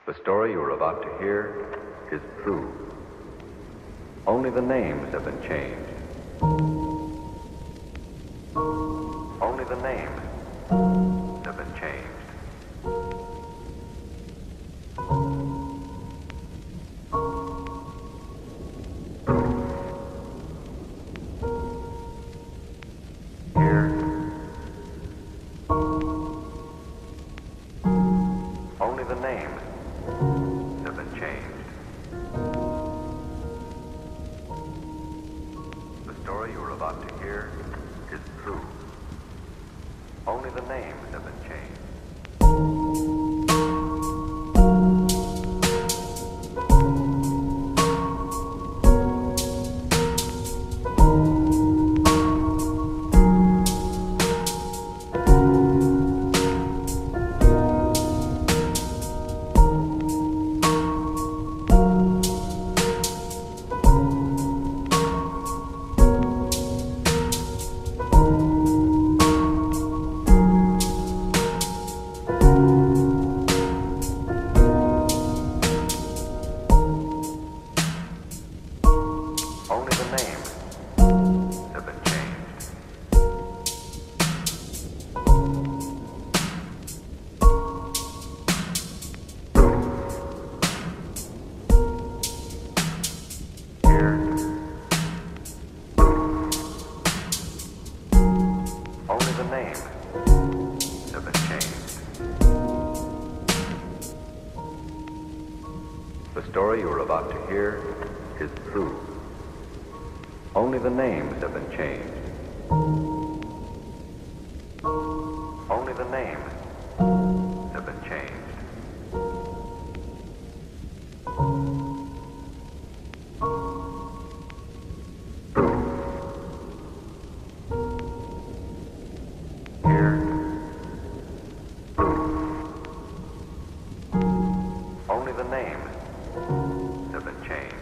The story you are about to hear is true. Only the names have been changed. Only the names have been changed. Here, only the names have been changed. The story you are about to hear is true. Only the names have been changed. Only the names have been changed. Here, only the names have been changed. The story you are about to hear is true. Only the names have been changed. Only the names have been changed. Here, only the names have been changed.